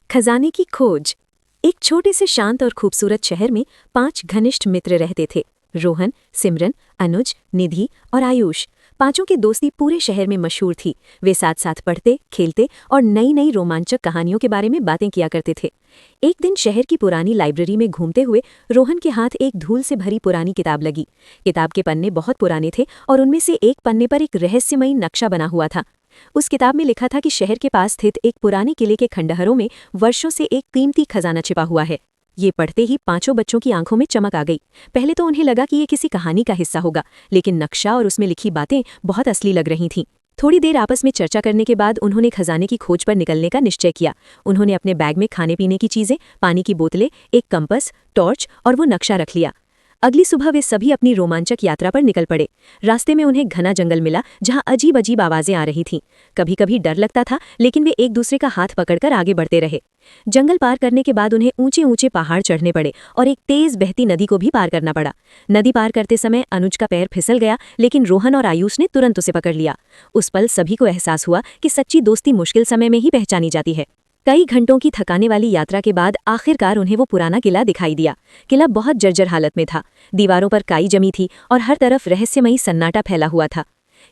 खजाने की खोज। एक छोटे से शांत और खूबसूरत शहर में 5 घनिष्ठ मित्र रहते थे। रोहन, सिमरन, अनुज, निधि और आयुष। पांचों की दोस्ती पूरे शहर में मशहूर थी। वे साथ साथ पढ़ते, खेलते और नई नई रोमांचक कहानियों के बारे में बातें किया करते थे। एक दिन शहर की पुरानी लाइब्रेरी में घूमते हुए रोहन के हाथ एक धूल से भरी पुरानी किताब लगी। किताब के पन्ने बहुत पुराने थे और उनमें से एक पन्ने पर एक रहस्यमयी नक्शा बना हुआ था। उस किताब में लिखा था कि शहर के पास स्थित एक पुराने किले के खंडहरों में वर्षों से एक कीमती खजाना छिपा हुआ है। ये पढ़ते ही पांचों बच्चों की आंखों में चमक आ गई। पहले तो उन्हें लगा कि ये किसी कहानी का हिस्सा होगा, लेकिन नक्शा और उसमें लिखी बातें बहुत असली लग रही थीं। थोड़ी देर आपस में चर्चा करने के बाद उन्होंने खजाने की खोज पर निकलने का निश्चय किया। उन्होंने अपने बैग में खाने पीने की चीजें, पानी की बोतलें, एक कंपस, टॉर्च और वो नक्शा रख लिया। अगली सुबह वे सभी अपनी रोमांचक यात्रा पर निकल पड़े। रास्ते में उन्हें घना जंगल मिला जहां अजीब अजीब आवाजें आ रही थीं। कभी कभी डर लगता था, लेकिन वे एक दूसरे का हाथ पकड़कर आगे बढ़ते रहे। जंगल पार करने के बाद उन्हें ऊंचे ऊंचे पहाड़ चढ़ने पड़े और एक तेज बहती नदी को भी पार करना पड़ा। नदी पार करते समय अनुज का पैर फिसल गया, लेकिन रोहन और आयुष ने तुरंत उसे पकड़ लिया। उस पल सभी को एहसास हुआ कि सच्ची दोस्ती मुश्किल समय में ही पहचानी जाती है। कई घंटों की थकाने वाली यात्रा के बाद आखिरकार उन्हें वो पुराना किला दिखाई दिया। किला बहुत जर्जर हालत में था। दीवारों पर काई जमी थी और हर तरफ रहस्यमयी सन्नाटा फैला हुआ था।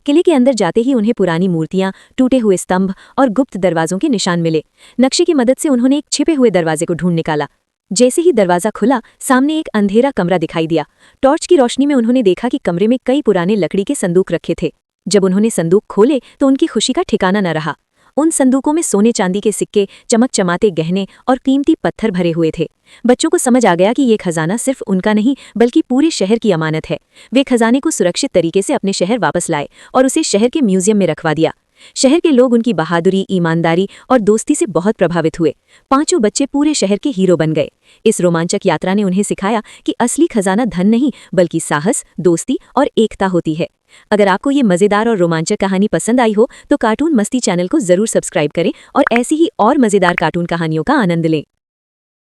किले के अंदर जाते ही उन्हें पुरानी मूर्तियां, टूटे हुए स्तंभ और गुप्त दरवाजों के निशान मिले। नक्शे की मदद से उन्होंने एक छिपे हुए दरवाजे को ढूंढ निकाला। जैसे ही दरवाजा खुला, सामने एक अंधेरा कमरा दिखाई दिया। टॉर्च की रोशनी में उन्होंने देखा कि कमरे में कई पुराने लकड़ी के संदूक रखे थे। जब उन्होंने संदूक खोले तो उनकी खुशी का ठिकाना न रहा। उन संदूकों में सोने चांदी के सिक्के, चमक चमाते गहने और कीमती पत्थर भरे हुए थे। बच्चों को समझ आ गया कि ये खजाना सिर्फ उनका नहीं, बल्कि पूरे शहर की अमानत है। वे खजाने को सुरक्षित तरीके से अपने शहर वापस लाए और उसे शहर के म्यूजियम में रखवा दिया। शहर के लोग उनकी बहादुरी, ईमानदारी और दोस्ती से बहुत प्रभावित हुए। पांचों बच्चे पूरे शहर के हीरो बन गए। इस रोमांचक यात्रा ने उन्हें सिखाया कि असली खजाना धन नहीं, बल्कि साहस, दोस्ती और एकता होती है। अगर आपको ये मजेदार और रोमांचक कहानी पसंद आई हो तो कार्टून मस्ती चैनल को जरूर सब्सक्राइब करें और ऐसी ही और मजेदार कार्टून कहानियों का आनंद लें।